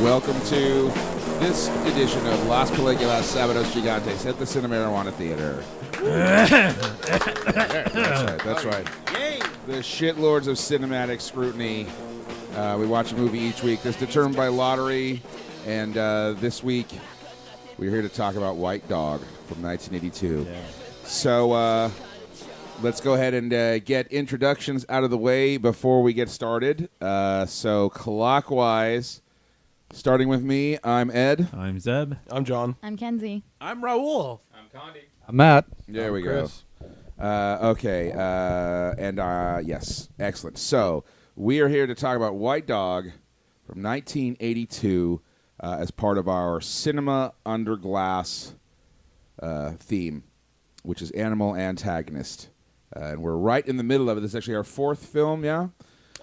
Welcome to this edition of Las Películas Sábados Gigantes at the Cinemarijuana Theatre. That's right. Yay! The shitlords of cinematic scrutiny. We watch a movie each week that's determined by lottery, and this week we're here to talk about White Dog from 1982. Yeah. So let's go ahead and get introductions out of the way before we get started. So clockwise, starting with me, I'm Ed. I'm Zeb. I'm John. I'm Kenzie. I'm Raul. I'm Condi. I'm Matt. There we Chris. go. Okay, yes, excellent. So we are here to talk about White Dog from 1982 as part of our Cinema Under Glass theme, which is Animal Antagonist. And we're right in the middle of it. This is actually our fourth film, yeah?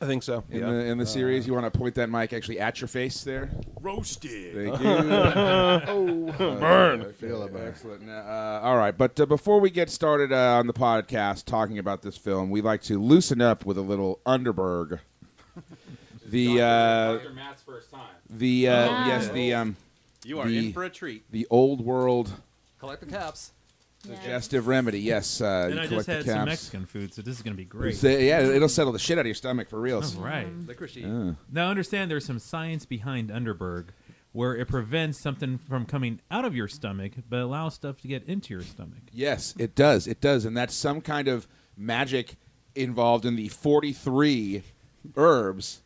I think so. In the series. You want to point that mic actually at your face there? Roasted. Thank you. Burn. I feel it. Excellent. All right, but before we get started on the podcast talking about this film, we like to loosen up with a little Underberg. Dr. Matt's first time. Yes, You are in for a treat. the old world Collect the caps. digestive remedy. Yes, And I you just collect the had some caps. Mexican food, so this is going to be great. Yeah, it'll settle the shit out of your stomach for real. All right. Licorice. Now, understand there's some science behind Underberg where it prevents something from coming out of your stomach, but allows stuff to get into your stomach. Yes, it does. It does, and that's some kind of magic involved in the 43 herbs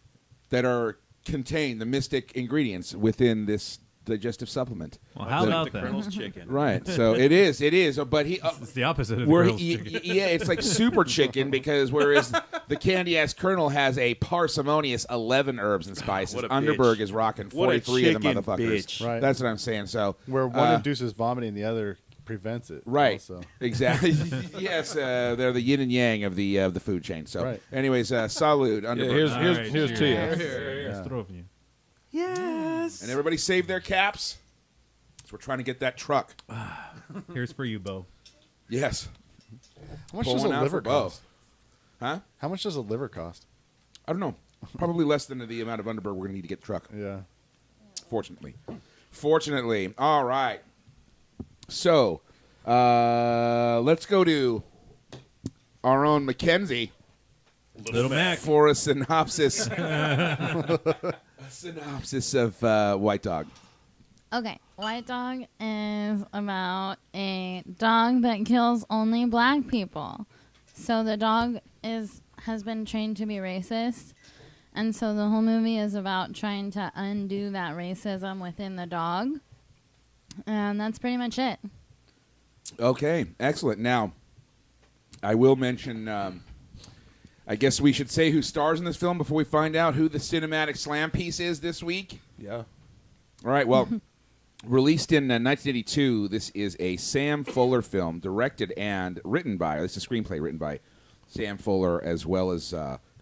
that are contained, the mystic ingredients within this digestive supplement. Well, how about the that? Colonel's chicken. Right. So it is. But he. It's the opposite of the Where grilled chicken. yeah, it's like super chicken because whereas the candy ass Colonel has a parsimonious 11 herbs and spices, What a Underberg bitch. is rocking What a 43 of the chicken motherfuckers. bitch. Right. That's what I'm saying. So Where one induces vomiting, the other prevents it. right, Also. exactly. Yes, they're the yin and yang of the food chain. So, Right. anyways, salud, Underberg. All right, here's to you. Here's Strovny. Yes. And everybody save their caps. So we're trying to get that truck. Here's for you, Bo. Yes. How much Pull does a one out liver for Bo. cost? Huh? How much does a liver cost? I don't know. Probably less than the amount of Underberg we're going to need to get the truck. Yeah. Fortunately. All right. So, let's go to our own Mackenzie Little Mac. for a synopsis. A synopsis of White Dog. Okay, White Dog is about a dog that kills only black people. So the dog has been trained to be racist, and so the whole movie is about trying to undo that racism within the dog. And that's pretty much it. Okay, excellent. Now, I will mention, I guess we should say who stars in this film before we find out who the cinematic slam piece is this week. Yeah. All right, well, released in 1982, this is a Sam Fuller film, directed and written by, this is a screenplay written by Sam Fuller as well as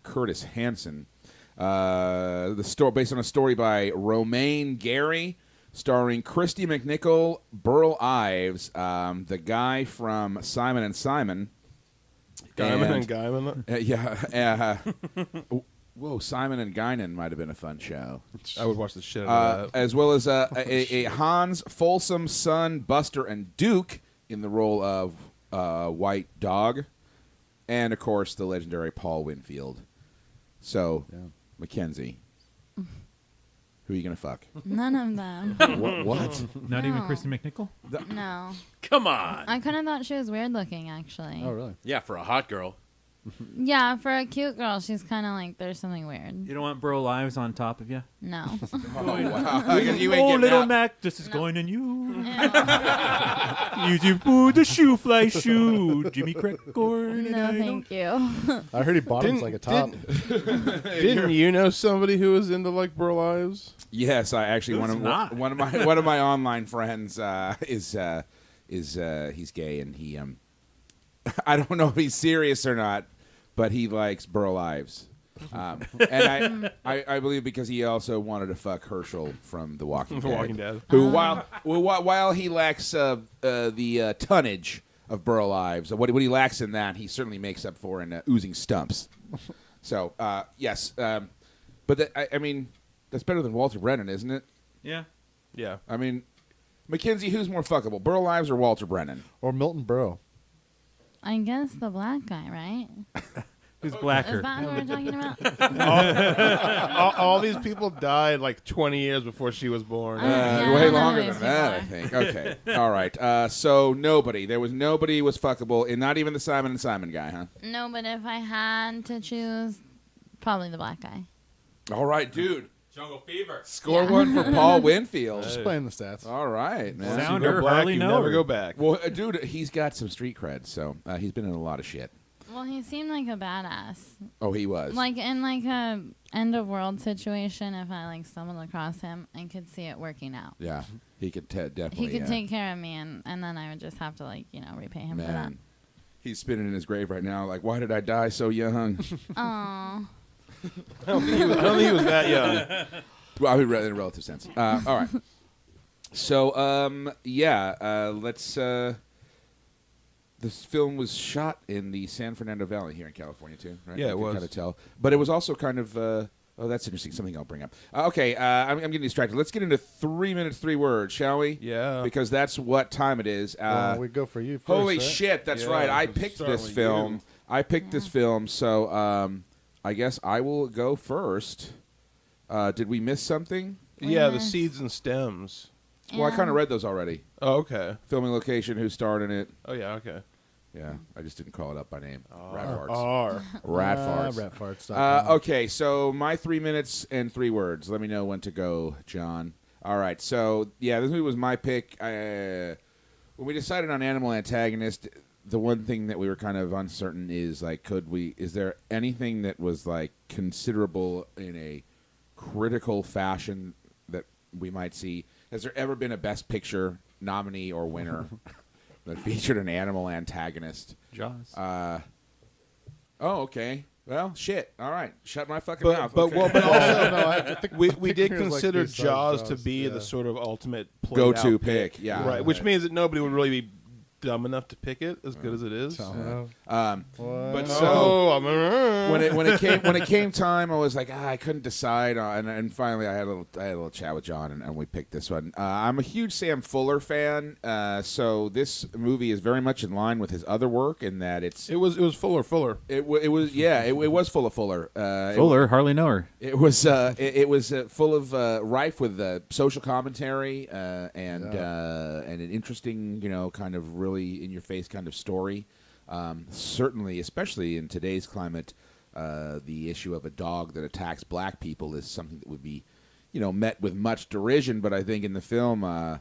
Curtis Hanson. The story based on a story by Romaine Gary, starring Christy McNichol, Burl Ives, the guy from Simon and Simon. Guyman. Yeah. Whoa, Simon and Guinan might have been a fun show. I would watch the shit out of that. As well as a Hans Folsom's son, Buster, and Duke in the role of White Dog. And, of course, the legendary Paul Winfield. So, Mackenzie, who are you going to fuck? None of them. What? Not even No. Christy McNichol? No. Come on. I kind of thought she was weird looking, actually. Oh, really? Yeah, for a hot girl. Yeah, for a cute girl, she's kind of like, there's something weird. You don't want Burl Ives on top of you? No. Oh, wow. You ain't getting little out. Mac, this is going on you. Use you for the shoe fly shoe. Jimmy Crackcorn. No, thank you. I heard he bottoms like a top. Didn't you know somebody who was into like Burl Ives? Yes, I actually one of my online friends is he's gay and he I don't know if he's serious or not, but he likes Burl Ives. And I believe because he also wanted to fuck Herschel from The Walking Dead. Who, while he lacks the tonnage of Burl Ives, what he lacks in that, he certainly makes up for in oozing stumps. So, yes. But, I mean, that's better than Walter Brennan, isn't it? Yeah. Yeah. I mean, Mackenzie, who's more fuckable, Burl Ives or Walter Brennan? Or Milton Berle. I guess the black guy, right? Who's blacker? Is that what we're talking about? all these people died like 20 years before she was born. Yeah, Way I know longer who than these that, I people think. Okay. All right. So nobody. There was nobody was fuckable, and not even the Simon and Simon guy, huh? No, but if I had to choose, probably the black guy. All right, dude. Jungle Fever. Score one for Paul Winfield. Just playing the stats. All right, man. Once you Sounder, go black, Harley you Noah. never go back. Well, dude, he's got some street cred, so he's been in a lot of shit. Well, he seemed like a badass. Oh, he was. Like in like a end of world situation, if I like stumbled across him, I could see it working out. Yeah, he could definitely. He could take care of me, and then I would just have to like repay him for that. Man, he's spinning in his grave right now. Like, why did I die so young? Oh, I don't think he was that young. Well, I mean, in a relative sense. All right. So, let's. This film was shot in the San Fernando Valley here in California too, right? Yeah, You it can was. kind of tell, but it was also kind of. Oh, that's interesting. Something I'll bring up. Okay, I'm getting distracted. Let's get into 3 minutes, 3 words, shall we? Yeah. Because that's what time it is. We go for you first. Holy right? shit! That's Yeah, right. I let's picked start this with film. you. I picked this film, so I guess I will go first. Did we miss something? Yeah, the Yes. seeds and stems. Well, I kind of read those already. Oh, okay. Filming location, who starred in it. Oh, yeah, okay. Yeah, I just didn't call it up by name. Rat farts. R. Rat farts. Ratfarts. Okay, so my 3 minutes and 3 words. Let me know when to go, John. All right, so yeah, this movie was my pick. When we decided on Animal Antagonist, the one thing that we were kind of uncertain is like, is there anything that was like considerable in a critical fashion that we might see? Has there ever been a Best Picture nominee or winner that featured an animal antagonist? Jaws. Oh, okay. Well, shit. All right. Shut my fucking But mouth. but Okay. well, but also no, I think we did Picture is like consider besides Jaws to Jaws, be yeah. the sort of ultimate Go-to played-out pick, yeah. right? Which means that nobody would really be dumb enough to pick it, as good as it is. But so Oh, I'm when it came time, I was like, I couldn't decide, and finally I had a little chat with John, and we picked this one. I'm a huge Sam Fuller fan, so this movie is very much in line with his other work in that it was Fuller. it was full of Fuller. Fuller, hardly know her. It was full of rife with social commentary and an interesting, kind of really in your face kind of story. Certainly, especially in today's climate, the issue of a dog that attacks black people is something that would be, met with much derision. But I think in the film,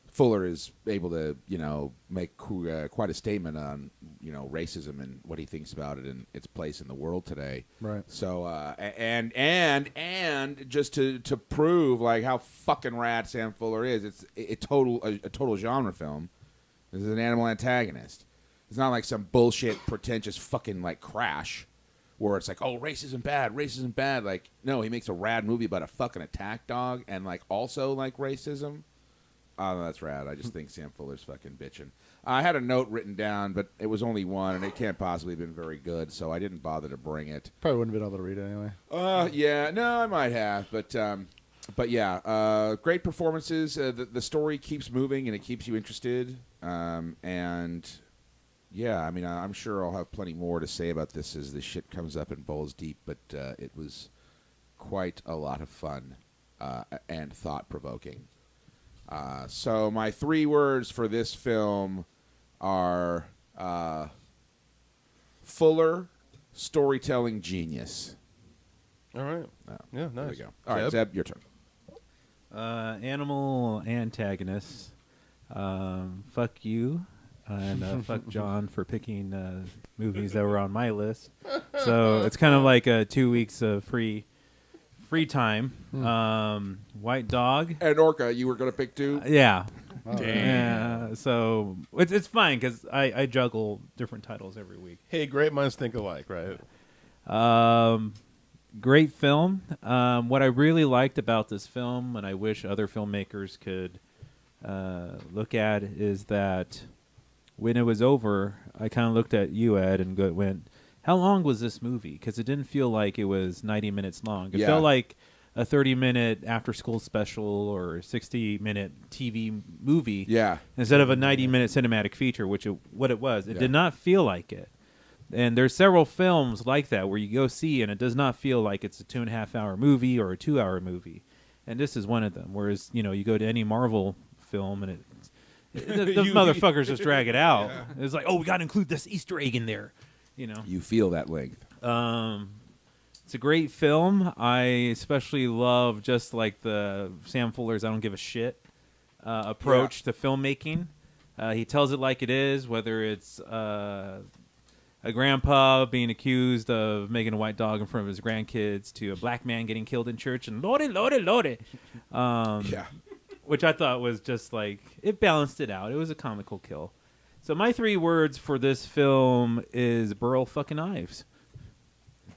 Fuller is able to, make quite a statement on, racism and what he thinks about it and its place in the world today. Right. So, and just to prove like how fucking rad Sam Fuller is, it's a total genre film. This is an animal antagonist. It's not like some bullshit, pretentious fucking like Crash, where it's like, oh, racism bad. Like, no, he makes a rad movie about a fucking attack dog and like also like racism. Oh, that's rad. I just think Sam Fuller's fucking bitching. I had a note written down, but it was only one, and it can't possibly have been very good, so I didn't bother to bring it. Probably wouldn't have been able to read it anyway. Yeah, no, I might have, but yeah, great performances. The story keeps moving and it keeps you interested. And yeah, I mean, I'm sure I'll have plenty more to say about this as this shit comes up and bowls deep. But it was quite a lot of fun and thought provoking. So my 3 words for this film are Fuller, storytelling genius. All right. Yeah, nice. There we go. All right, Zeb, your turn. Animal antagonists. Fuck you. And fuck John for picking movies that were on my list. So it's kind of like 2 weeks of free time. White Dog. And Orca, you were going to pick 2? Yeah. Damn. So it's fine because I juggle different titles every week. Hey, great minds think alike, right? Great film. What I really liked about this film, and I wish other filmmakers could look at, is that when it was over, I kind of looked at you, Ed, and went, how long was this movie? Because it didn't feel like it was 90 minutes long. It felt like a 30-minute after-school special or 60-minute TV movie. Yeah. Instead of a 90-minute cinematic feature, what it was. It did not feel like it. And there's several films like that where you go see and it does not feel like it's a 2.5-hour movie or a 2-hour movie. And this is one of them. Whereas, you go to any Marvel film and the motherfuckers just drag it out. Yeah. It's like, oh, we got to include this Easter egg in there. You feel that length. It's a great film. I especially love just like the Sam Fuller's I don't give a shit approach to filmmaking. He tells it like it is, whether it's a grandpa being accused of making a white dog in front of his grandkids to a black man getting killed in church and lordy. Which I thought was just like, it balanced it out. It was a comical kill. So my 3 words for this film is Burl fucking Ives.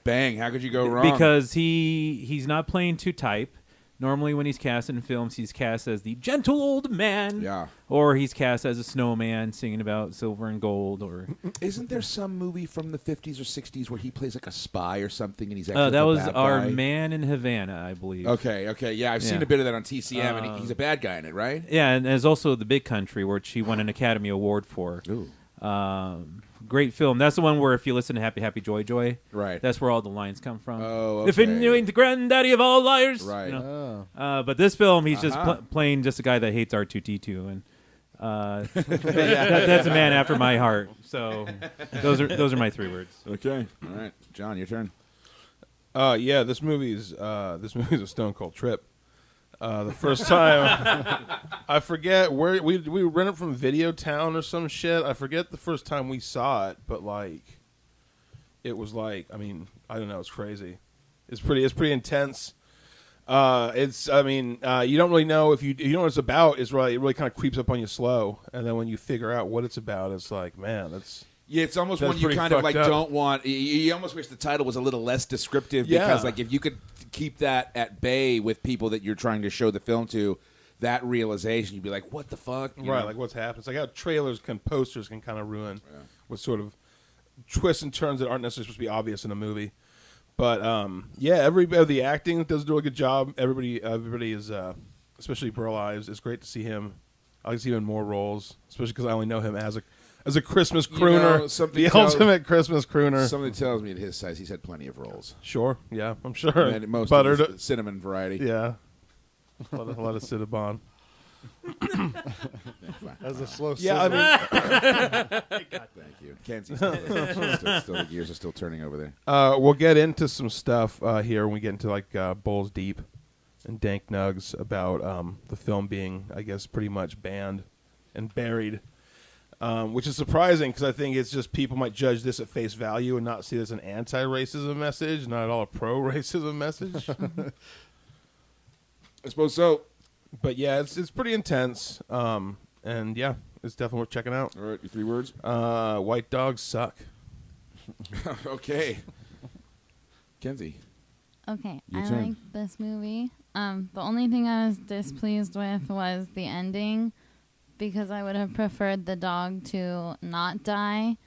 Bang! How could you go wrong? Because he's not playing to type. Normally, when he's cast in films, he's cast as the gentle old man, or he's cast as a snowman singing about silver and gold. Or isn't there some movie from the 50s or 60s where he plays like a spy or something, and he's actually that was bad Our guy? Man in Havana, I believe. Okay, yeah, I've seen a bit of that on TCM, and he's a bad guy in it, right? Yeah, and there's also The Big Country, which he won an Academy Award for. Ooh. Great film. That's the one where if you listen to Happy Happy Joy Joy, right, that's where all the lines come from. Oh, okay. If you ain't the granddaddy of all liars, right? But this film, he's just playing just a guy that hates R2-D2, and that's a man after my heart. So those are my 3 words. Okay, all right, John, your turn. Yeah, this movie's a stone cold trip. The first time, I forget where we rented from Video Town or some shit. I forget the first time we saw it, but like, it was like, I mean, I don't know, it's crazy. It's pretty intense. You don't really know if you know what it's about. It really kind of creeps up on you slow, and then when you figure out what it's about, it's like, man, that's. Yeah, it's almost one you kind of like don't want. You almost wish the title was a little less descriptive because, like, if you could keep that at bay with people that you're trying to show the film to, that realization, you'd be like, "What the fuck?" Right, like what's happened. It's like how posters can kind of ruin what sort of twists and turns that aren't necessarily supposed to be obvious in a movie. But the acting does do a good job. Everybody is, especially Burl Ives. It's great to see him. I like to see him in more roles, especially because I only know him as a Christmas crooner, the ultimate Christmas crooner. Something tells me at his size, he's had plenty of roles. Sure, yeah, I'm sure. And most buttered of the cinnamon variety. Yeah, a lot of Cinnabon. As a slow. Yeah, I mean, thank you. Can't see. Still, the gears are still turning over there. We'll get into some stuff here when we get into like Bowls Deep and Dank Nugs about the film being, I guess, pretty much banned and buried. Which is surprising because I think it's just people might judge this at face value and not see it as an anti-racism message, not at all a pro-racism message. I suppose so. But yeah, it's pretty intense. And yeah, it's definitely worth checking out. All right, your 3 words? White dogs suck. Okay. Kenzie. Okay, Your I turn. like this movie. The only thing I was displeased with was the ending, because I would have preferred the dog to not die,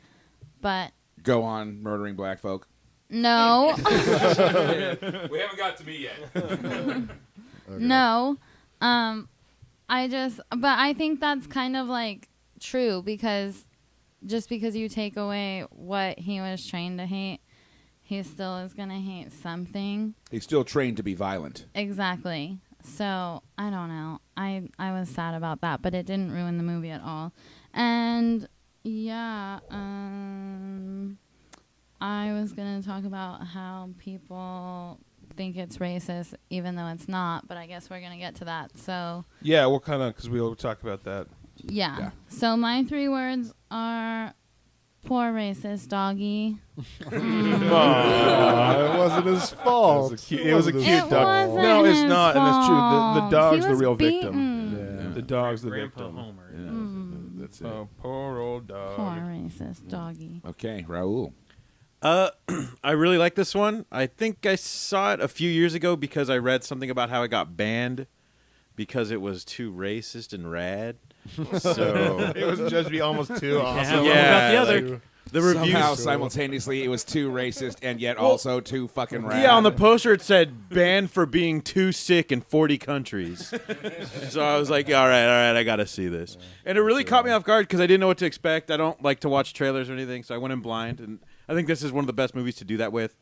but... Go on murdering black folk. No. We haven't got to me yet. Okay. No. But I think that's kind of like true, because just because you take away what he was trained to hate, he still is going to hate something. He's still trained to be violent. Exactly. So, I don't know. I was sad about that, but it didn't ruin the movie at all. And, yeah, I was going to talk about how people think it's racist, even though it's not, but I guess we're going to get to that. So, Yeah, we'll kind of, because we'll talk about that. yeah. So, my 3 words are poor racist doggy. It wasn't his fault. It was a cute It dog. wasn't No, it's his not, and it's true. The fault. dog's He the was real beaten. victim. Yeah. The dog's the Grandpa victim. Homer. Yeah, that's it. Oh, poor old dog. Poor racist doggy. Okay, Raul. I really like this one. I think I saw it a few years ago because I read something about how it got banned because it was too racist and rad. So It was judged to be almost too awesome. Yeah, Yeah, about the other. like, The reviews somehow simultaneously it was too racist and yet also too fucking rad. Yeah, on the poster it said banned for being too sick in 40 countries. So I was like, all right, I got to see this. And it really caught me off guard because I didn't know what to expect. I don't like to watch trailers or anything, so I went in blind. And I think this is one of the best movies to do that with.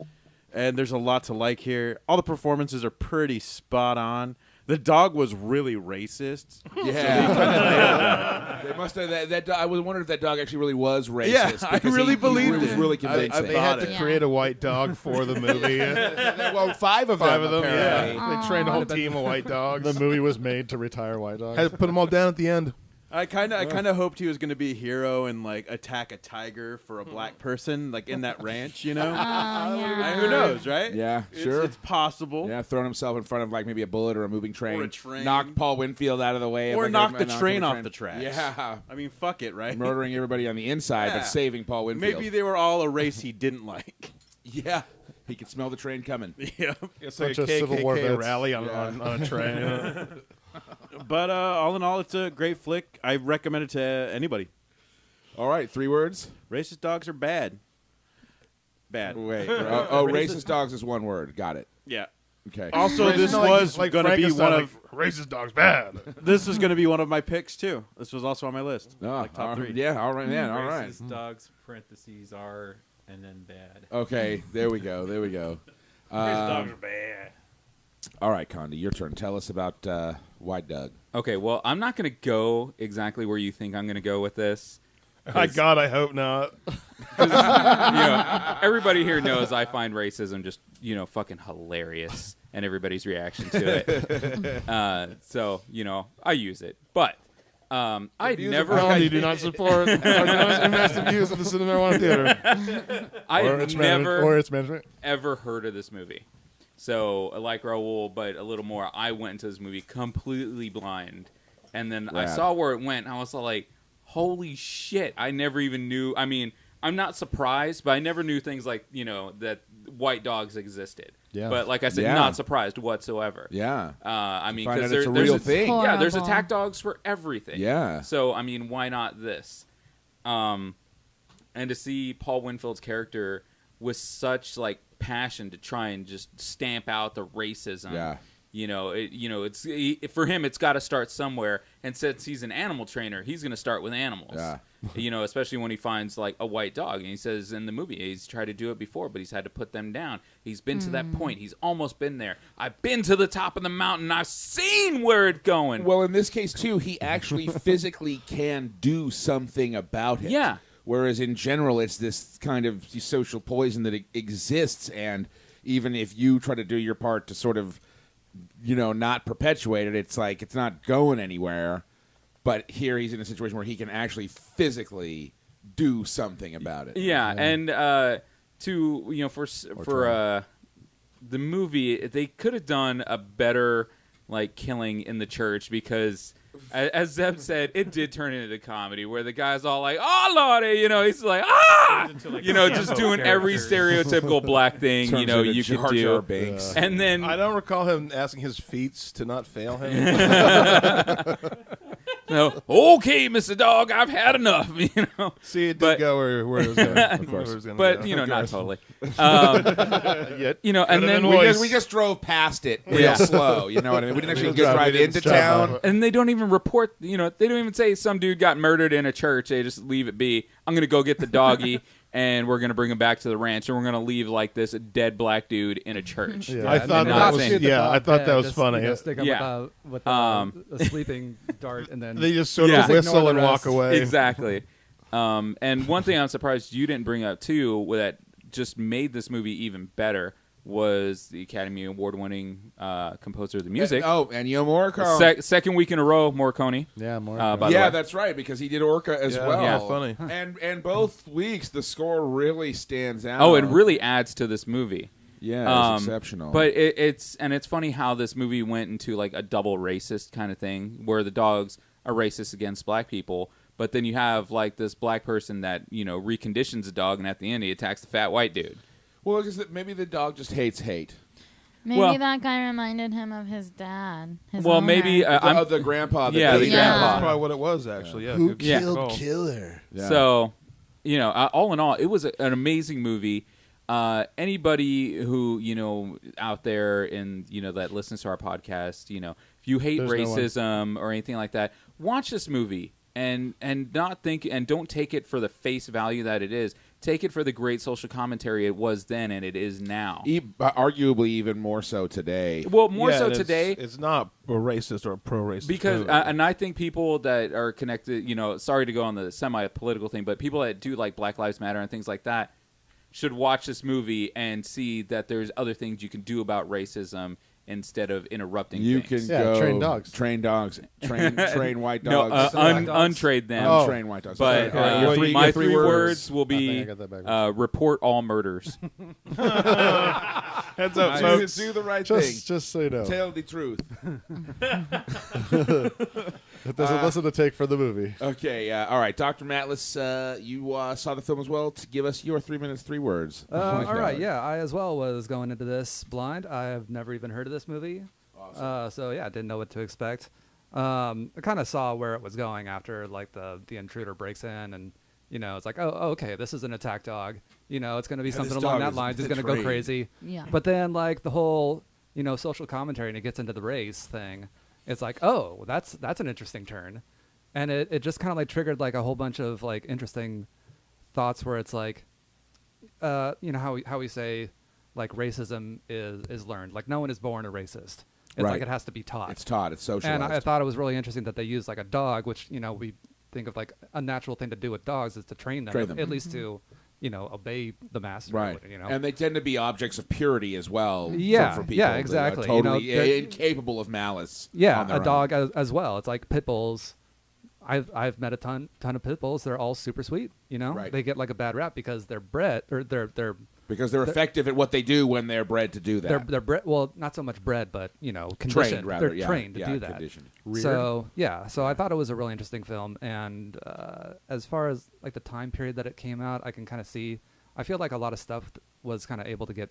And there's a lot to like here. All the performances are pretty spot on. The dog was really racist. Yeah, they must have. That I was wondering if that dog actually really was racist. Yeah, I really believed it. Was it. really convincing. They had to create a white dog for the movie. Well, five of them. Yeah. Aww. They trained a whole team of white dogs. The movie was made to retire white dogs. Had to put them all down at the end. I kind of hoped he was going to be a hero and like attack a tiger for a black person, like in that ranch, you know? Who knows, right? Yeah, sure. It's possible. Yeah, throwing himself in front of like maybe a bullet or a moving train. Or a train. Knock Paul Winfield out of the way. Or like knock the train off the tracks. Yeah. I mean, fuck it, right? Murdering everybody on the inside, Yeah. but saving Paul Winfield. Maybe they were all a race he didn't like. Yeah. He could smell the train coming. Yeah. It's like Bunch a of Civil War KKK vets. rally on a train. But all in all, it's a great flick. I recommend it to anybody. All right, 3 words. Racist dogs are bad. Bad. Wait. Racist dogs is 1 word. Got it. Yeah. Okay. Also, this was going to be one of racist dogs bad. this was going to be one of my picks too. This was also on my list, Oh, like top 3. Yeah, all right, man. All right. Racist dogs, parentheses, are, and then bad. Okay, there we go. There we go. Racist dogs are bad. All right, Condi, your turn. Tell us about White Doug. Okay, well, I'm not going to go exactly where you think I'm going to go with this. My God, I hope not. Everybody here knows I find racism just, fucking hilarious, and everybody's reaction to it. So, I use it. But I never... Condi do not support invested views of the Cinemarijuana Theatre. I never or its management. ever heard of this movie. So, like Raul, but a little more, I went into this movie completely blind. And then I saw where it went, and I was like, holy shit, I never even knew. I mean, I'm not surprised, but I never knew things like, that white dogs existed. Yeah. But like I said, not surprised whatsoever. Yeah. I mean, Find out because it's a real thing. Yeah, there's Horrible. attack dogs for everything. Yeah. So, I mean, why not this? And to see Paul Winfield's character with such like passion to try and just stamp out the racism. Yeah. It's for him. It's got to start somewhere. And since he's an animal trainer, he's going to start with animals. Yeah. Especially when he finds like a white dog. And he says in the movie, he's tried to do it before, but he's had to put them down. He's been to that point. He's almost been there. I've been to the top of the mountain. I've seen where it's going. Well, in this case, too, he actually physically can do something about it. Yeah. Whereas in general, it's this kind of social poison that exists. And even if you try to do your part to sort of, not perpetuate it, it's like it's not going anywhere. But here he's in a situation where he can actually physically do something about it. Yeah, and for the movie, they could have done a better like killing in the church because, as Zeb said, it did turn into a comedy where the guy's all like, "Oh lordy," he's like, "Ah," just doing every stereotypical black thing Turns into you could Jar do. Jar Binks. And then I don't recall him asking his feet to not fail him. no, okay, Mr. Dog, I've had enough. See, it did But- go where it was going. Of course. But not totally. Yet, And then We just drove past it real Yeah. slow. You know what I mean? We didn't actually Good job, drive we didn't into stop town. on it. And they don't even report, they don't even say some dude got murdered in a church. They just leave it be. I'm going to go get the doggy, and we're going to bring him back to the ranch, and we're going to leave like this dead black dude in a church. Yeah. I thought then that not was saying- I thought that was funny. Stick him Yeah. with a sleeping dart, and then They just sort Yeah. of whistle Ignore and the walk rest. away. Exactly. And one thing I'm surprised you didn't bring up, too, that just made this movie even better was the Academy Award-winning composer of the music. Oh, Ennio Morricone. Second week in a row, Morricone. Yeah, more. By the way. Yeah, that's right, because he did Orca as well. Yeah. Funny. And both weeks, the score really stands out. Oh, it really adds to this movie. Yeah, it's exceptional. But it's funny how this movie went into like a double racist kind of thing, where the dogs are racist against black people, but then you have like this black person that reconditions a dog, and at the end he attacks the fat white dude. Well, because maybe the dog just hates hate. Maybe Well- that guy reminded him of his dad. His Well, owner. maybe The grandpa. That Yeah, they- the Yeah. grandpa. That's probably what it was, actually. Yeah. Who good Yeah. killed call. Killer? Yeah. So, all in all, it was an amazing movie. Anybody who out there and that listens to our podcast, if you hate racism or anything like that, watch this movie and not think and don't take it for the face value that it is. Take it for the great social commentary it was then and it is now. Arguably even more so today. Well, more so today. It's not a racist or a pro-racist because, movie. and I think people that are connected, sorry to go on the semi-political thing, but people that do like Black Lives Matter and things like that should watch this movie and see that there's other things you can do about racism instead of interrupting you things. Can go train dogs. Train white no, dogs. untrade them. Untrain white dogs. But my three words will be report all murders. Heads up, folks. Do the right thing. Just say no. Tell the truth. It doesn't listen to take for the movie. Okay, all right. Dr. Matlis, you saw the film as well. To give us your 3 minutes, 3 words. All right, yeah. I as well was going into this blind. I have never even heard of this movie. Awesome. So, yeah, I didn't know what to expect. I kind of saw where it was going after, like, the intruder breaks in and, it's like, oh, okay, this is an attack dog. It's going to be something along that line. It's going to go crazy. Yeah. But then, like, the whole, social commentary and it gets into the race thing. It's like, oh, that's an interesting turn. And it just kind of, like, triggered, like, a whole bunch of, like, interesting thoughts where it's like, how we say, like, racism is learned. Like, no one is born a racist. It's like it has to be taught. It's taught. It's socialized. And I thought it was really interesting that they used, like, a dog, which, we think of, like, a natural thing to do with dogs is to train them. At least to, obey the master. Right. And they tend to be objects of purity as well. Yeah. For people. Yeah, exactly. Totally incapable of malice. Yeah, on their a own. dog as well. It's like pit bulls. I've met a ton of pit bulls. They're all super sweet. Right. They get like a bad rap because they're bred or they're because they're effective at what they do when they're bred to do that. They're bred. Well, not so much bred, but conditioned. Trained, rather. They're trained to do that. Conditioned. So so I thought it was a really interesting film. And as far as like the time period that it came out, I can kind of see. I feel like a lot of stuff was kind of able to get.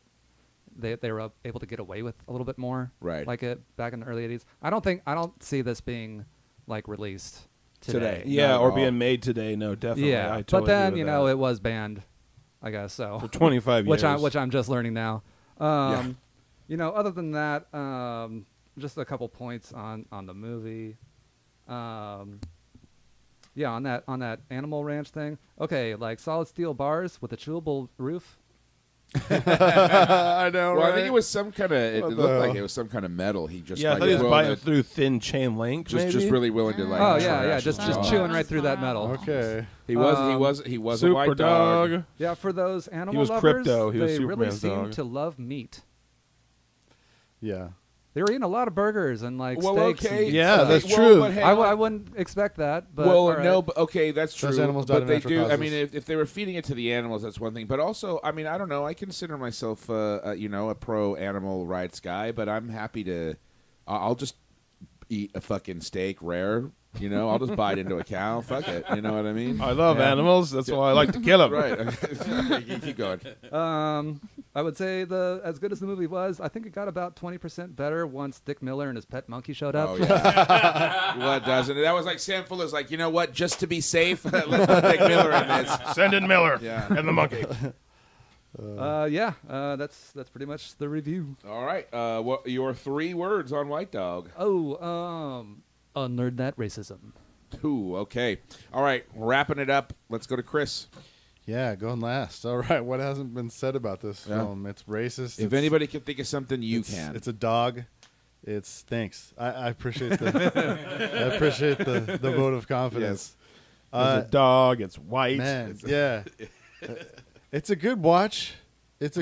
They were able to get away with a little bit more. Right. Like it back in the early '80s. I don't see this being like released today. Yeah, or being made today. No, definitely. Yeah, I totally but then agree with that. it was banned, I guess so. For 25 years, which I'm just learning now. Other than that, just a couple points on the movie. On that Animal Ranch thing. Okay, like solid steel bars with a chewable roof. I know. Well, right? I think it was some kind of. It looked like it was some kind of metal. He just I thought he was biting through thin chain link. Just really willing to like. Oh yeah, just Oh, chewing right through that metal. Okay. He was a Super white dog. Yeah, for those animal He was lovers, crypto. He was they really Superman's seem dog. to love meat. Yeah. They were eating a lot of burgers and like Well, steaks. okay. and- Yeah, that's well, true. but hey, I wouldn't expect that. But well, all right. no, but okay, that's true. Those animals died but of they natural do. I causes. mean, if they were feeding it to the animals, that's one thing. But also, I mean, I don't know. I consider myself, a pro animal rights guy. But I'm happy to. I'll just eat a fucking steak rare. I'll just bite into a cow. Fuck it. You know what I mean? I love animals. That's why I like to kill them. Right. You keep going. I would say as good as the movie was, I think it got about 20% better once Dick Miller and his pet monkey showed up. Oh yeah. What doesn't it? That was like Sam Fuller's like, you know what? Just to be safe, let's put Dick Miller in this. Send in Miller Yeah. and the monkey. That's pretty much the review. All right. What your 3 words on White Dog? Unlearn that racism. 2. Okay. All right. Wrapping it up. Let's go to Chris. Yeah, going last. All right. What hasn't been said about this film? It's racist. If anybody can think of something, you can. It's a dog. Thanks. I appreciate the vote of confidence. It's a dog. It's white. Man, yeah. It's a good watch. It's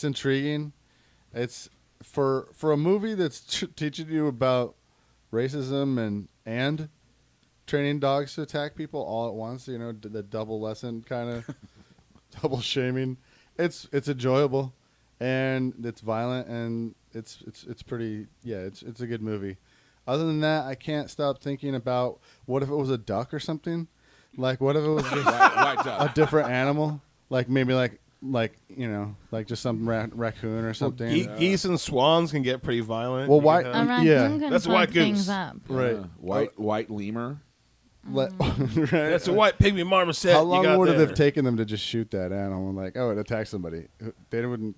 intriguing. It's for a movie that's teaching you about racism and training dogs to attack people all at once. The double lesson kind of double shaming. It's enjoyable and it's violent and it's pretty. Yeah, it's a good movie. Other than that, I can't stop thinking about what if it was a duck or something. Like what if it was just a different animal? Like maybe like just some raccoon or something. Geese and swans can get pretty violent. Well, why? A raccoon Yeah, can that's fuck white goose. things up. right. White lemur. Right? That's a white pygmy marmoset. How you long got would it there. have taken them to just shoot that animal? Like, oh, it attacked somebody. They wouldn't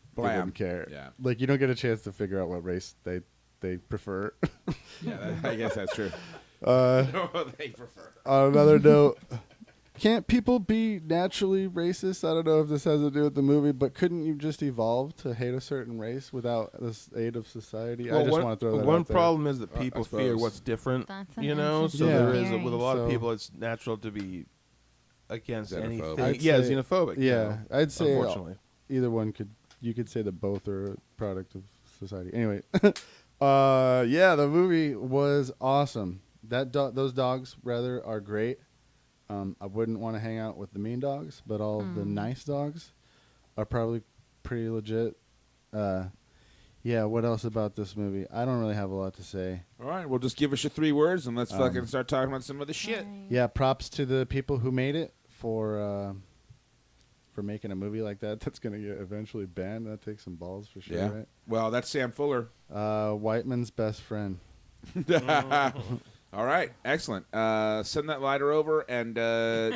care. Yeah. Like, you don't get a chance to figure out what race they prefer. Yeah, I guess that's true. They prefer. On another note, can't people be naturally racist? I don't know if this has to do with the movie, but couldn't you just evolve to hate a certain race without the aid of society? I just want to throw that One out there. problem is that I people suppose. fear what's different. That's an You know, so interesting there is theory. with a lot of So- people, it's natural to be against Xenophobic. anything. I'd Yeah, say- xenophobic. you Yeah, know, I'd say unfortunately. either one you could say that both are a product of society. Anyway, yeah, the movie was awesome. Those dogs rather are great. I wouldn't want to hang out with the mean dogs, but all the nice dogs are probably pretty legit. Yeah, what else about this movie? I don't really have a lot to say. All right, well, just give us your 3 words and let's fucking start talking about some of the shit. Yeah, props to the people who made it for making a movie like that. That's gonna get eventually banned. That takes some balls for sure. Yeah. Right? Well, that's Sam Fuller. Whiteman's best friend. All right, excellent. Send that lighter over, and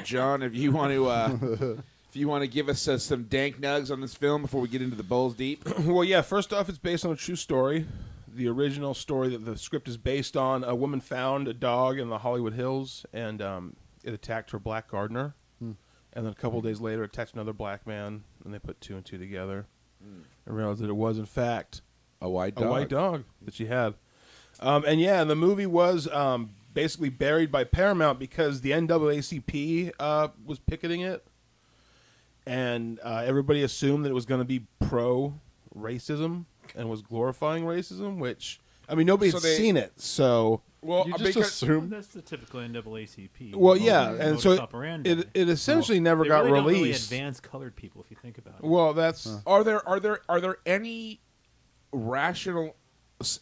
John, if you want to give us some dank nugs on this film before we get into the bowls deep. Well, yeah, first off, it's based on a true story. The original story that the script is based on, a woman found a dog in the Hollywood Hills, and it attacked her black gardener. And then a couple of days later, it attacked another black man, and they put 2 and 2 together and realized that it was, in fact, A white a dog. white dog that she had. And yeah, the movie was basically buried by Paramount because the NAACP was picketing it. And everybody assumed that it was going to be pro-racism and was glorifying racism, which, I mean, nobody's So they- seen it, so... Well, You just because assume. That's the typical NAACP. Well, yeah, and modus so operandi. it essentially never They got really don't really released. advance colored people, if you think about it. Well, that's... are there any rational,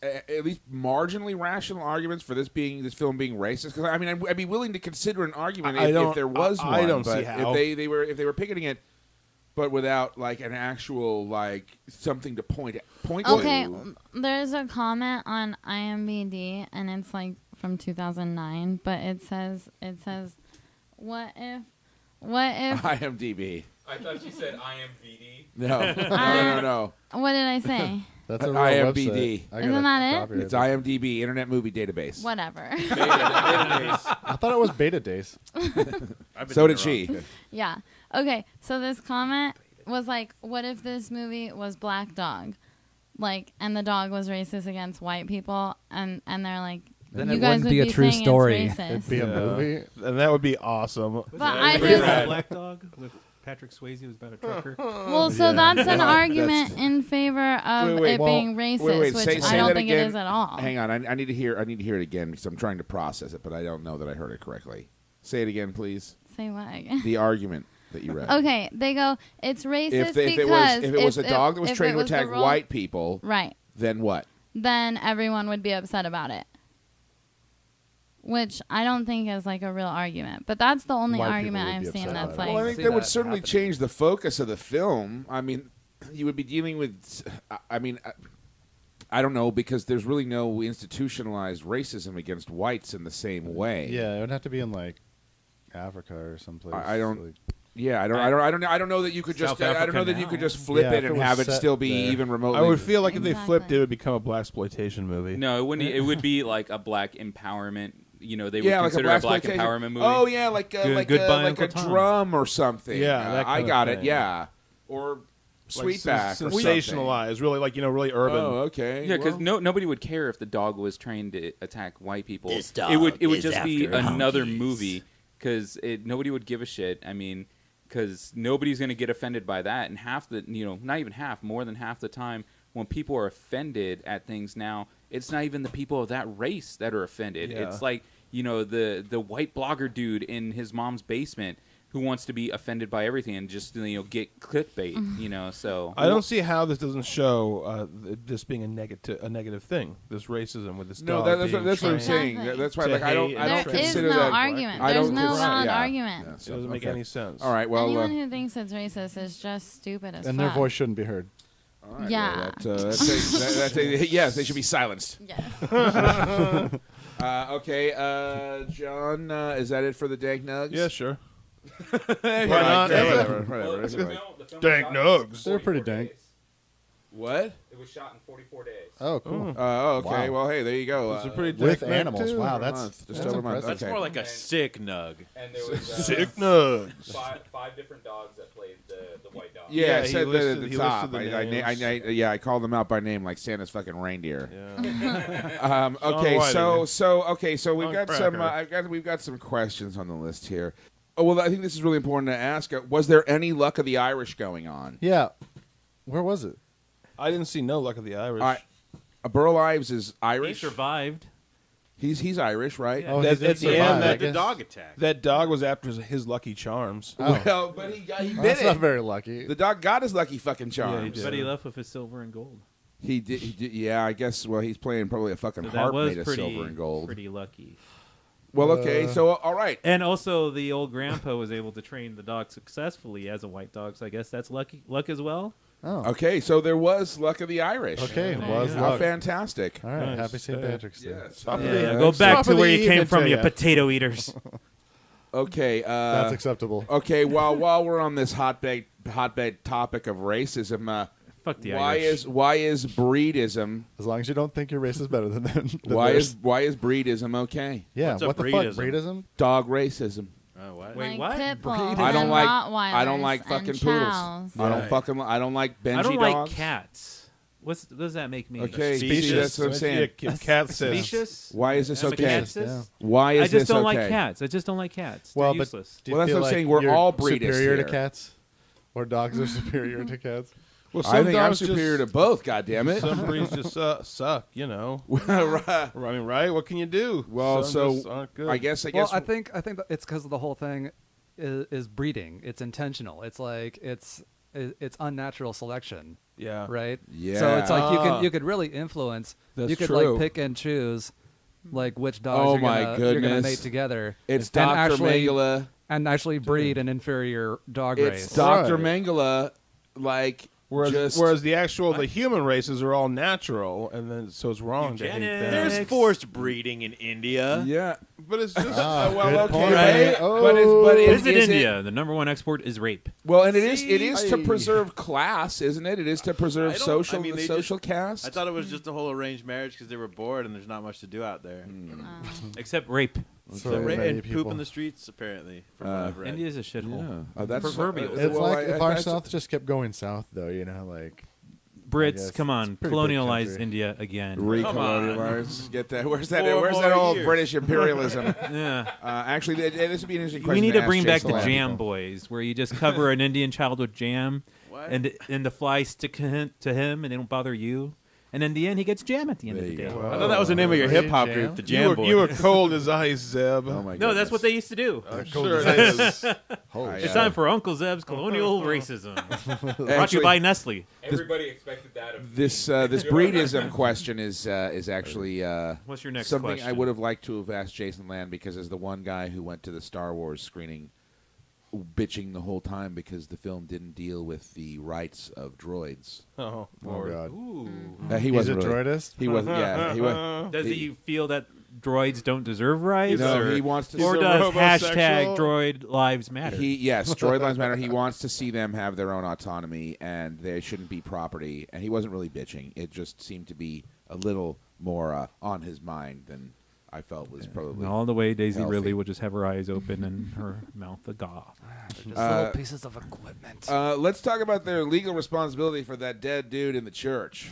at least marginally rational arguments for this film being racist? Because I mean, I'd be willing to consider an argument if there was one. I don't but see how. if they were picketing it, but without like an actual like something to point Okay, to. there's a comment on IMDb, and it's like from 2009, but it says, what if IMDb. I thought you said IMVD. No. What did I say? That's a real IMDb. website. I got Isn't a that it? copy right It's there. IMDb, Internet Movie Database. Whatever. I thought it was Beta Days. So did she. Yeah. Okay, so this comment was like, what if this movie was Black Dog? Like, and the dog was racist against white people, and they're like, Then you it guys wouldn't would be a true saying story. It's racist. It'd be a movie. And that would be awesome. But I Remember just, that Black Dog with Patrick Swayze was about a trucker. well, so that's an argument in favor of Wait, it well, being racist, wait, which say I don't that think again. it is at all. Hang on, I need to hear it again because I'm trying to process it, but I don't know that I heard it correctly. Say it again, please. Say what again? The argument that you read. Okay, they go, it's racist If because it was a dog that was if trained it to was the attack rule- white people, right, then what? then everyone would be upset about it. Which I don't think is like a real argument, but that's the only White people argument would be I've seen upset that's about like. it. Well, I think see that would that certainly happening. change the focus of the film. I mean, you would be dealing with. I mean, I don't know because there's really no institutionalized racism against whites in the same way. Yeah, it would have to be in like Africa or someplace. I don't- Like, Yeah, I don't know that you could just. South I don't know Africa that you now. could just flip Yeah, it if and it have was it set still be there. even remotely. I would feel like if they Exactly. flipped it, it would become a blaxploitation movie. No, it wouldn't. It would be like a black empowerment. You know, they would yeah, like consider a a black blaxploitation- empowerment movie. Oh yeah, like Goodbye, like a Uncle Tom. drum or something. Yeah, that I kind of got it. thing. Yeah, or Like Sweetback or something. sensationalized, really really urban. Oh, okay. Yeah, because well, nobody would care if the dog was trained to attack white people. This dog it would is just be after another honkies. movie because nobody would give a shit. I mean, because nobody's going to get offended by that, and not even half, more than half the time when people are offended at things now, it's not even the people of that race that are offended. Yeah. It's like the white blogger dude in his mom's basement who wants to be offended by everything and just get clickbait. So I don't see how this doesn't show this being a negative thing. This racism with this no, dog. that's being what I'm trained. saying. Exactly. That's why, To like, I don't hate There and is consider no that. argument. I There's don't no consider- valid yeah. argument. Yeah, It so, doesn't make okay. any sense. All right. Well, Anyone who thinks it's racist is just stupid as and fuck. their voice shouldn't be heard. all right, Yeah. well, yes, they should be silenced. Yes. Okay, John, is that it for the Dank Nugs? Yeah, sure. Why not? Whatever. The film Dank nugs. They're pretty dank. What? It was shot in 44 days. Oh, cool. Okay. Wow. Well, hey, there you go. It's a pretty With dank nug, animals. too. Wow, a that's month, just that's over a month. impressive. That's Okay. more like a sick nug. And there was Sick nugs. five different dogs that played the white dog. Yeah, Yeah, I he said that listed- at the he top. listed the names. I called them out by name like Santa's fucking reindeer. Yeah. Okay, Whiting. so we've John got Cracker. some we've got some questions on the list here. Oh well, I think this is really important to ask. Was there any Luck of the Irish going on? Yeah. Where was it? I didn't see no Luck of the Irish. Burl Ives is He Irish. survived. He's Irish, right? Yeah. Oh, That- he did at the end, survive, I that The guess. dog attack. That dog was after his Lucky Charms. Oh. Well, but he Well, bit that's not it. very lucky. The dog got his lucky fucking charms. did. But he left with his silver and gold. He did. Yeah, I guess. Well, he's playing probably a fucking So harp that was made of silver and gold. pretty lucky. Well, okay. So all right. And also, the old grandpa was able to train the dog successfully as a white dog. So I guess that's luck as well. Oh. Okay, so there was Luck of the Irish. Okay, Yeah. was Yeah. How luck. fantastic. All right, Nice. happy St. Patrick's Day. Yes. Top of Yeah, the- go back top to of where the you came evening from, to you ya. potato eaters. Okay. That's acceptable. Okay. While we're on this hotbed topic of racism, Fuck the why Irish. is breedism? As long as you don't think your race is better than them. Why is breedism okay? Yeah, What's a what the breedism? fuck? Breedism? Dog racism. Oh, what? Wait, like what? pit bulls I don't and like. Rottweilers I don't like and fucking chows. poodles. I don't like Benji I don't dogs. like cats. What does that make me? Okay, Species. see, that's what I'm saying. Cat says. Specious? Why is this I'm a okay? cat Yeah. sis? Why is I just this don't okay? like cats. I just don't like cats. They're Well, but useless. do you Well, that's feel what I'm like saying. We're you're all breedists superior here. to cats, or dogs are superior to cats. Well, I think I'm dogs superior just, to both. God damn it! Some breeds just suck, you know. Right. I mean, right? What can you do? Well, Some just so aren't good. I guess. Well, I think that it's because the whole thing is breeding. It's intentional. It's like it's unnatural selection, Yeah. right? Yeah. So it's like Ah. you could really influence. That's you could true. like pick and choose, like which dogs Oh you're my gonna, you're gonna goodness. mate together. It's and Dr. actually- Mangala. and actually breed an inferior dog It's race. Dr. Right. Mangala. Like Whereas the human races are all natural, and then so it's wrong to hate them. There's forced breeding in India. Yeah. But it's just Ah, well, good okay, point. right? Oh. but Visit is India. The number one export is rape. Well, and it is to I- preserve class, isn't it? It is to preserve I don't- social I mean, the they social caste. I thought it was just a whole arranged marriage because they were bored and there's not much to do out there. Except rape. So So many and people. poop in the streets, apparently. From what I've read. India's a shithole. Oh, that's Proverbial. It's well, like if our that's- South just kept going south, though. You know, like Brits, guess come on, it's a pretty big colonialize country. India again. Recolonialize. Get that? Where's that? 4 Where's that more old years. British imperialism? Yeah. Actually, this would be an interesting We question. need to ask bring back Jason the Lamb. Jam Boys, where you just cover an Indian child with jam, What? and the flies stick to him, and they don't bother you. And in the end, he gets jam at the end of the There day. you go. I thought that was the name of your Jam? hip hop group, the Jam Boys. You were cold as ice, Zeb. Oh my No, that's what goodness. they used to do. Sure it is. holy It's Yeah. time for Uncle Zeb's colonial racism. Brought to Actually, you by Nestle. Everybody expected that of this breedism question is actually What's your next something question? I would have liked to have asked Jason Land, because as the one guy who went to the Star Wars screening bitching the whole time because the film didn't deal with the rights of droids. Oh, Oh Lord. god. Ooh. He He's a wasn't really. droidist. He wasn't. Yeah, he was. Does he feel that droids don't deserve rights? No, or, he wants to. or a does robosexual? hashtag droid lives matter? Yes, droid lives matter. He wants to see them have their own autonomy, and they shouldn't be property. And he wasn't really bitching. It just seemed to be a little more on his mind than I felt was probably. And all the way Daisy healthy. really would just have her eyes open and her mouth agog. Just little pieces of equipment. Let's talk about their legal responsibility for that dead dude in the church.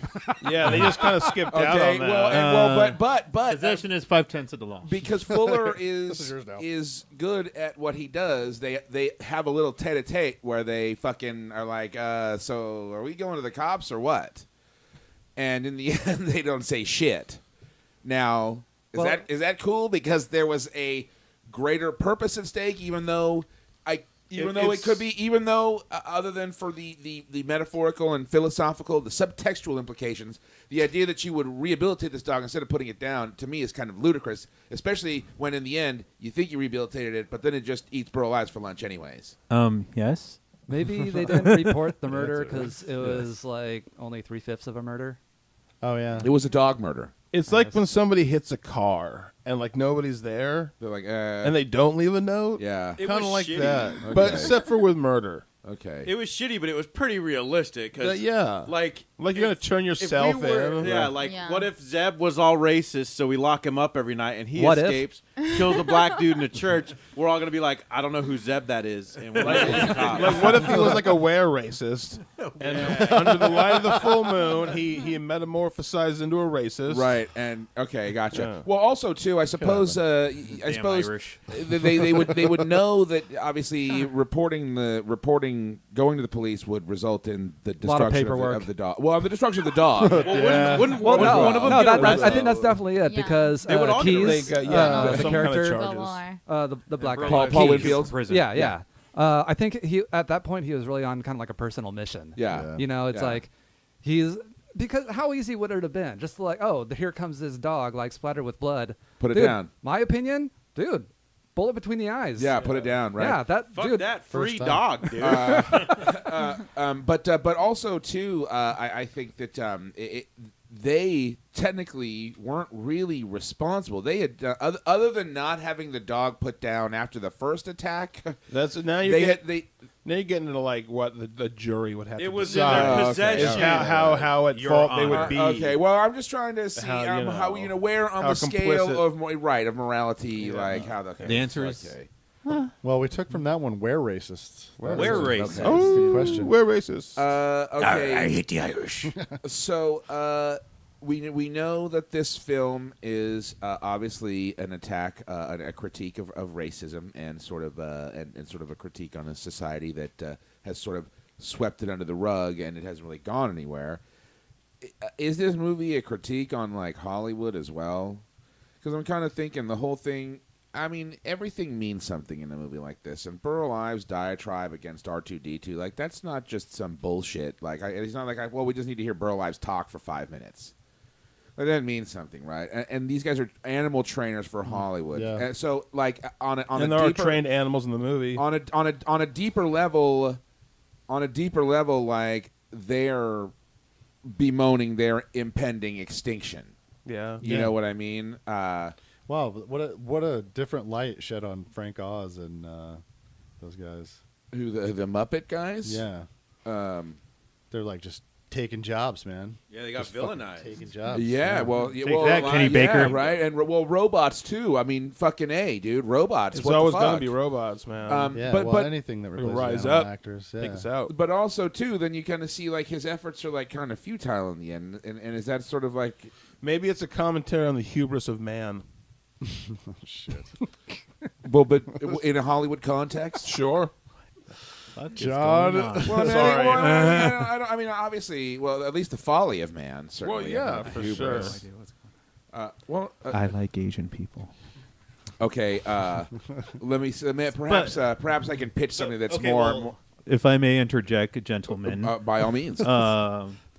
Yeah, they just kind of skipped out Okay, on that. but Possession is 5/10 of the law. because Fuller This is yours now. is good at what he does, they have a little tete-a-tete where they fucking are like, so are we going to the cops or what? And in the end, they don't say shit. Now, is that cool? Because there was a greater purpose at stake, even though other than for the metaphorical and philosophical, the subtextual implications, the idea that you would rehabilitate this dog instead of putting it down, to me, is kind of ludicrous, especially when in the end you think you rehabilitated it, but then it just eats Burl Ives for lunch anyways. Yes. Maybe they didn't report the murder because it was like only 3/5 of a murder. Oh yeah. It was a dog murder. It's like when somebody hits a car and like nobody's there, They're like, and they don't leave a note. yeah. It Kind of was like shitty. that, Okay. but except for with murder. Okay. It was shitty, but it was pretty realistic. Cause, Yeah, like you're gonna turn yourself in. Yeah, like Yeah. what if Zeb was all racist, so we lock him up every night, and he What if? escapes, kills a black dude in a church? We're all gonna be like, I don't know who Zeb that is, and we're like, Like, what if he was like a were racist, and under the light of the full moon, he metamorphosized into a racist? Right, and okay, gotcha. Yeah. Well, also too, I suppose, I suppose Irish. they would know that obviously reporting going to the police would result in the Lot of destruction paperwork. of the dog. Well, the destruction of the dog. Wouldn't Well, one no, of them no, get I arrested? think that's definitely it Yeah. because They would all get Keys, arrested. the some kind of character, charges. the black guy, Paul Keys. Winfield. Prison. Yeah. I think he at that point he was really on kind of like a personal mission. Yeah. You know, it's Yeah. like he's because how easy would it have been? Just like, oh, here comes this dog, like splattered with blood. Put it Dude, down. My opinion, dude, bullet between the eyes. Yeah, put it down. Right. Yeah, that Fuck dude. that free time. dog, dude. But also too, I think that they technically weren't really responsible. They had other than not having the dog put down after the first attack. That's now you're now you're getting into like what the jury would have to It was in decide. their okay. possession. Is how at Your fault they Honor. would be. Okay, well, I'm just trying to see How, how where on how the scale complicit. of morality, like how the The answer is- okay. Well, we took from that one where racists. Where Okay. racist? That's a good question. We're racist. Okay. I hate the Irish. So we know that this film is obviously an attack, a critique of racism, and sort of and sort of a critique on a society that has sort of swept it under the rug, and it hasn't really gone anywhere. Is this movie a critique on like Hollywood as well? Because I'm kind of thinking the whole thing. I mean, everything means something in a movie like this. And Burl Ives' diatribe against R2-D2, like, that's not just some bullshit. Like, it's not like, well, we just need to hear Burl Ives talk for 5 minutes. Like, that means something, right? And these guys are animal trainers for Hollywood. Yeah. And so, like, on a and there are deeper, trained animals in the movie. on a deeper level, like, they're bemoaning their impending extinction. Yeah. You know what I mean? Wow, what a different light shed on Frank Oz and those guys. Who the Muppet guys? Yeah, Um, they're like just taking jobs, man. Yeah, they got Just fucking villainized. taking jobs. yeah, well, Take well, that, Kenny Baker. right? And well, robots too. I mean, fucking A, dude, robots. It's what the always fuck? going to be robots, man. Yeah, But- well, but- anything that replaces rise animal up, actors. take Yeah. us out. But also too, then you kind of see like his efforts are like kind of futile in the end. And is that sort of like Maybe it's a commentary on the hubris of man. Shit. well, but in a Hollywood context? Sure. Fuck is John. going on? Well, I mean, Sorry. I mean, obviously, well, at least the folly of man, certainly. Well, yeah, and for hubris. sure. I like Asian people. Okay. Let me perhaps I can pitch something that's okay, more, well- If I may interject, gentlemen. by all means.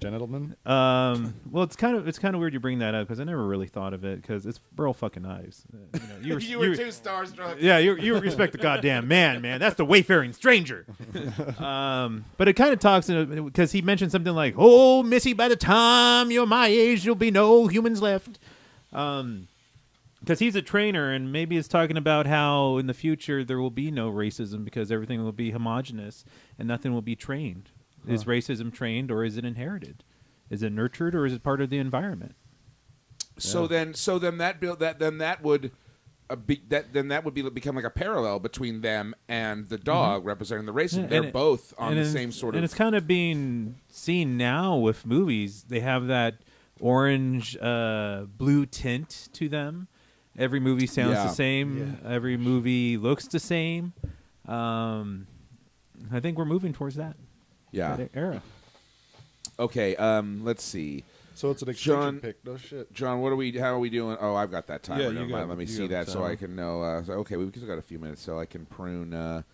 Gentlemen. Well, it's kind of weird you bring that up because I never really thought of it because it's Burl fucking Ives. You were too starstruck. Yeah, you respect the goddamn man. That's the wayfaring stranger. But it kind of talks because he mentioned something like, "Oh, Missy, by the time you're my age, there'll be no humans left." Because he's a trainer, and maybe it's talking about how in the future there will be no racism because everything will be homogenous and nothing will be trained. Is racism trained or is it inherited? Is it nurtured or is it part of the environment? So then that would become like a parallel between them and the dog representing the racism. Yeah, They're and both on and the it's- same sort and of. it's kind of being seen now with movies. They have that orange, blue tint to them. Every movie sounds Yeah. the same. Yeah. Every movie looks the same. I think we're moving towards that era. Okay. Let's see. So it's an extinction John- pick. No shit. John, how are we doing? Oh, I've got that timer. Yeah, Never you mind. got- Let me you see got that the so timer. I can know. Okay, we've still got a few minutes, so I can prune.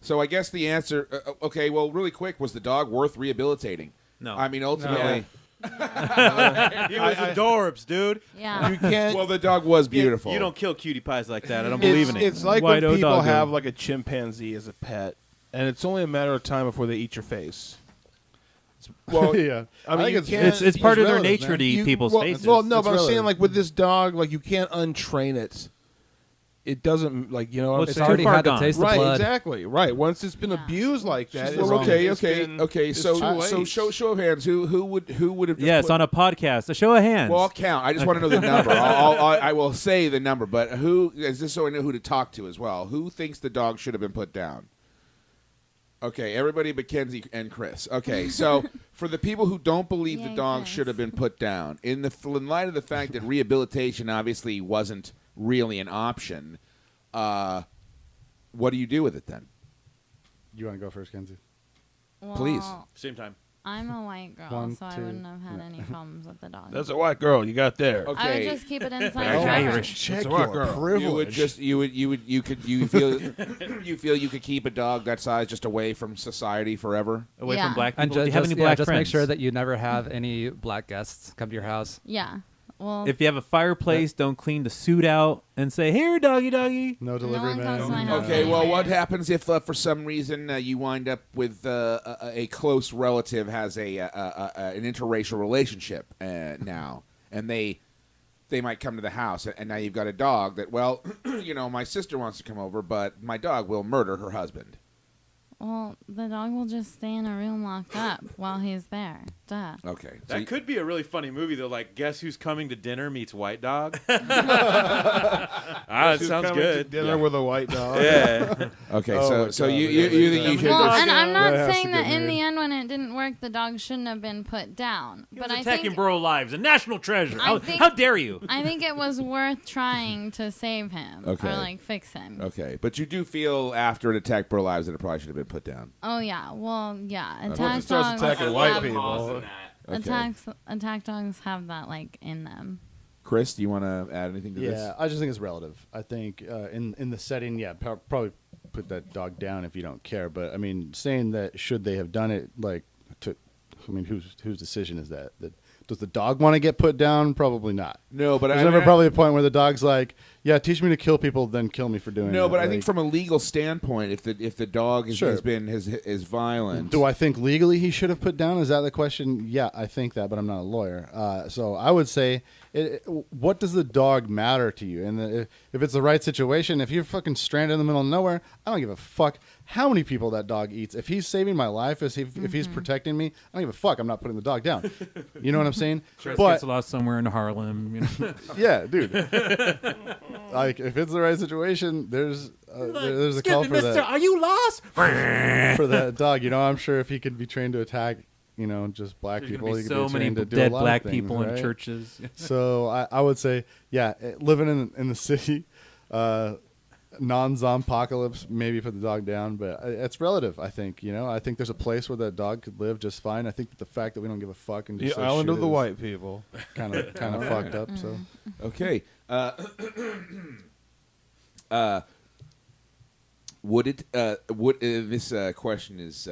So I guess the answer. Okay, well, really quick, was the dog worth rehabilitating? No. I mean, ultimately, He was adorbs, dude. Yeah. You can't. well, the dog was beautiful. You don't kill cutie pies like that. I don't believe in it. It's like White when people O-dog have do. like a chimpanzee as a pet, and it's only a matter of time before they eat your face. Well, yeah. I mean, you think can't- It's part of their relative, nature man. to eat people's well, faces. Well, no, It's but I'm saying relative. like with this dog, like you can't untrain it. It doesn't like Well, It's too already far had to gone. taste the right, blood. exactly, right. Once it's been Yeah. abused like that, She's it's wrong. Okay, it's okay, been- okay. it's So, too so late. show of hands. Who would have? Just Yes, put, on a podcast. A show of hands. Well, I'll count. I just want to know the number. I will say the number, but who is this? So I know who to talk to as well. Who thinks the dog should have been put down? Okay, everybody but Kenzie and Chris. Okay, so for the people who don't believe the Yay, dog Chris. should have been put down, in light of the fact that rehabilitation obviously wasn't really an option, what do you do with it then? You want to go first, Kenzie? Please. Well, Same time. I'm a white girl, One, so I two, wouldn't have had any problems with the dog. That's a white girl you got there. I Okay. would just keep it inside Very the house. Irish. Check That's a white your girl. privilege. You feel you could keep a dog that size just away from society forever? Away Yeah. from black people. And Do you just, have any just, black just friends? make sure that you never have any black guests come to your house. Yeah. Well, If you have a fireplace, don't clean the suit out and say, "Here, doggy, doggy." No delivery one man. comes to my house Okay, well, anyway. what happens if for some reason you wind up with a close relative has an interracial relationship now, and they might come to the house, and now you've got a dog that, well, my sister wants to come over, but my dog will murder her husband. Well, the dog will just stay in a room locked up while he's there. Duh. Okay, so That could be a really funny movie though. Like, Guess Who's Coming to Dinner meets White Dog. That She's sounds coming to good. dinner with a white dog. Yeah. okay, Oh so my God, you yeah, think you yeah. should Well, just and I'm not That has saying to that get in married. the end when it didn't work, the dog shouldn't have been put down. He But was I attacking think Burl Ives, a national treasure. I How, think- how dare you? I think it was worth trying to save him Okay. or like fix him. Okay, but you do feel after it attacked Burl Ives that it probably should have been put down. Oh yeah, well yeah, Once it attack starts dogs. attacking white have- people. Okay. Attack dogs have that like in them. Chris, do you want to add anything to this? Yeah, I just think it's relative. I think in the setting, yeah, probably put that dog down if you don't care. But I mean, saying that should they have done it, whose decision is that? Does the dog want to get put down? Probably not. No, but There's I never mean, probably a point where the dog's like, "Yeah, teach me to kill people, then kill me for doing it." No, but I Like, think from a legal standpoint, if the dog Sure. is violent, do I think legally he should have put down? Is that the question? Yeah, I think that, but I'm not a lawyer. So I would say, what does the dog matter to you? And if it's the right situation, if you're fucking stranded in the middle of nowhere, I don't give a fuck how many people that dog eats. If he's saving my life, if he's protecting me, I don't give a fuck. I'm not putting the dog down. You know what I'm saying? Chris But gets lost somewhere in Harlem. yeah, dude. Like if it's the right situation, there's a call for that. Are you lost? For that dog. I'm sure if he could be trained to attack, just black There's people, gonna he be could so be many trained to do dead a lot black of things, people in right? churches. So I would say, yeah, living in the city, non-zompocalypse, maybe put the dog down, but it's relative. I think I think there's a place where that dog could live just fine. I think that the fact that we don't give a fuck and The just island of the white people. kind of fucked up. So okay. Would it? This question is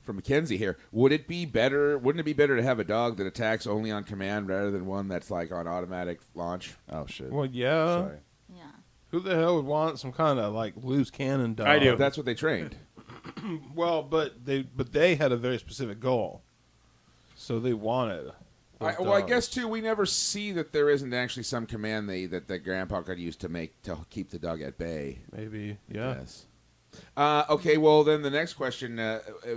from Mackenzie here. Wouldn't it be better to have a dog that attacks only on command rather than one that's like on automatic launch? oh shit. Well, yeah. Sorry. Yeah. Who the hell would want some kind of like loose cannon dog? I do. That's what they trained. Well, but they had a very specific goal, so they wanted. those I dogs. guess too. We never see that there isn't actually some command that Grandpa could use to keep the dog at bay. Maybe, yeah. Yes. Okay, well, then the next question,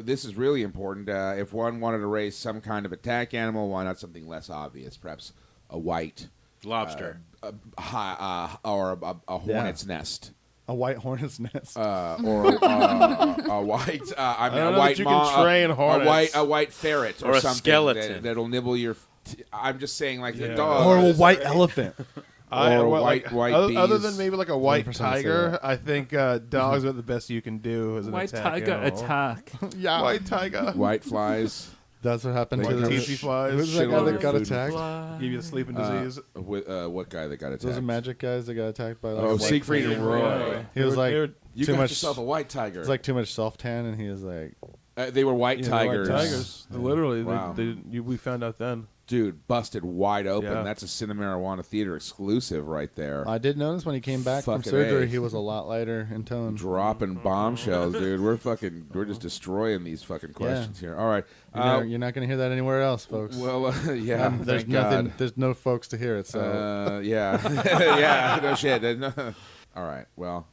this is really important. If one wanted to raise some kind of attack animal, why not something less obvious? Perhaps a white Lobster. or a hornet's nest. A white hornet's nest. Or a white, I don't a know white that you can train hornets. a white ferret Or a something skeleton. that'll nibble your. I'm just saying, like the Yeah. dog, or a white elephant. Or well, white other bees. than maybe like a white 100% say tiger, that. I think dogs are the best you can do as an White attack tiger animal. attack. Yeah, White tiger. white flies. that's what happened White to the tsetse flies. Who's that Shit guy all that over got food. attacked? Give you the sleeping disease. What guy that got attacked? Those are magic guys that got attacked by like Oh, a white Siegfried and tiger. Roy. He was like You too got much. yourself a white tiger. It's like too much self tan, and he was like, They were white Yeah, tigers. White tigers. Literally, Wow. we found out then. Dude, busted wide open. Yeah. That's a Cinemarijuana Theatre exclusive right there. I did notice when he came back from Fucking surgery, A. he was a lot lighter in tone. Dropping bombshells, dude. We're just destroying these fucking questions here. All right. You're not going to hear that anywhere else, folks. Well, yeah. And there's thank nothing. God. There's no folks to hear it. So Yeah. Yeah, no shit. All right. Well,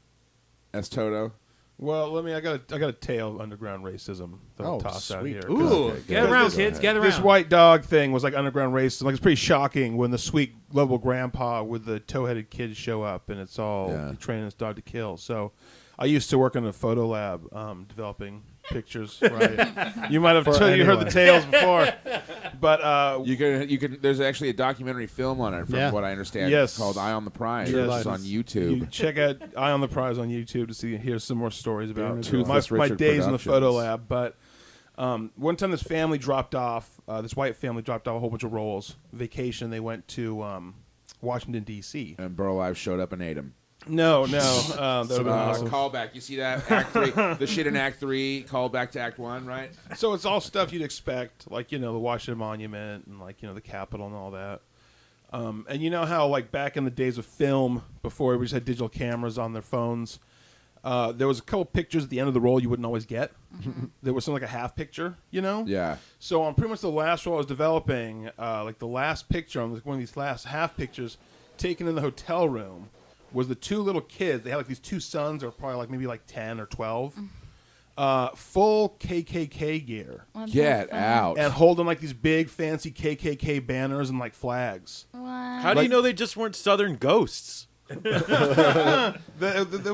as Toto. Well, I got a tale of underground racism that I'll toss out sweet. here. Ooh, gather around, kids. Gather around. This white dog thing was like underground racism. Like, it's pretty shocking when the sweet, lovable grandpa with the toe-headed kids show up, and it's all training this dog to kill. So, I used to work in a photo lab, developing pictures. Right? You might have you heard the tales before, but You can. There's actually a documentary film on it, from what I understand. Yes. Called "Eye on the Prize." Yes. It's on YouTube. you check out Eye on the Prize on YouTube to hear some more stories about Toothless my Richard days in the photo Productions. lab. But one time, this family dropped off. This white family dropped off a whole bunch of rolls. Vacation. They went to Washington D.C. And Burl Ives showed up and ate him. No, that would be awesome. Callback. You see that? Act 3. The shit in Act 3. Callback to Act 1, right? So it's all stuff you'd expect, like, the Washington Monument and, like, the Capitol and all that. And you know how, like, back in the days of film, before we just had digital cameras on their phones, there was a couple pictures at the end of the roll you wouldn't always get. There was something like a half picture, Yeah. So on pretty much the last roll I was developing, like the last picture on one of these last half pictures taken in the hotel room was the two little kids. They had like these two sons, or probably like maybe like 10 or 12, full KKK gear. Get out. And holding like these big fancy KKK banners and like flags. What? How do you know they just weren't Southern ghosts? That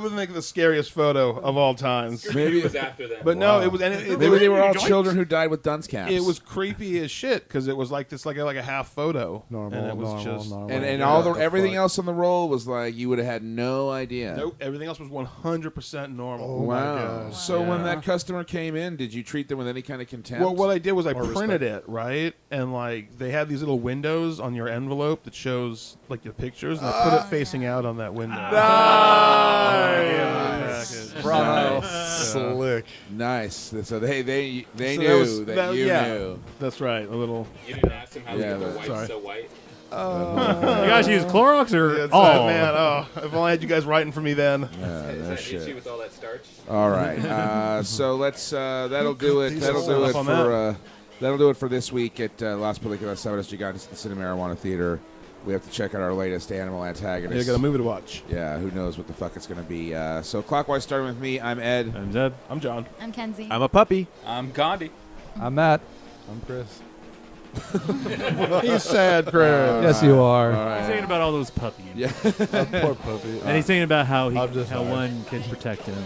would make the scariest photo of all times. Maybe It was after that. But no, it was. And it Maybe they were all joints. children who died with dunce caps. It was creepy as shit because it was like this, like a half photo. normal, and it was normal, just, normal. and Yeah, all what the everything fuck? else on the roll was like you would have had no idea. Nope, everything else was 100% normal. Oh my Wow. God. So Yeah. when that customer came in, did you treat them with any kind of contempt? Well, what I did was I Or printed respect. it, right? And like they had these little windows on your envelope that shows like your pictures, and I put it facing out on that window. Bravo. Nice. Slick. Nice. So they So knew that you yeah, knew. That's right. A little. You didn't ask him how Yeah, the but- white's sorry. so white. You guys use Clorox or It's, all? man, if only I had you guys writing for me then. Yeah, Is no that shit. issue with all that starch? All right. So let's. That'll do it. That'll do it on for. That'll do it for this week at Las Películas Sábados Gigantes at the Cinemarijuana Theatre. We have to check out our latest animal antagonist. Yeah, got a movie to watch. Yeah, who knows what the fuck it's going to be. So clockwise starting with me, I'm Ed. I'm Zeb. I'm John. I'm Kenzie. I'm a puppy. I'm Gandhi. I'm Matt. I'm Chris. He's sad, Chris. Yes, you are. All He's right. thinking about all those puppies. Yeah. Poor puppy. And he's thinking about how I'm just how sorry. one could protect him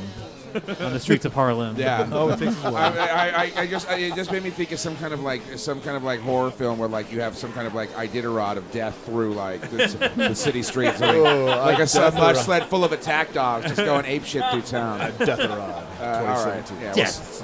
on the streets of Harlem. Yeah. Oh, it takes his wife. It just made me think of some kind of like horror film where like you have some kind of like Iditarod of death through like the city streets, like, like a much sled full of attack dogs just going ape shit through town. Death Rod. All right. Yeah, Death.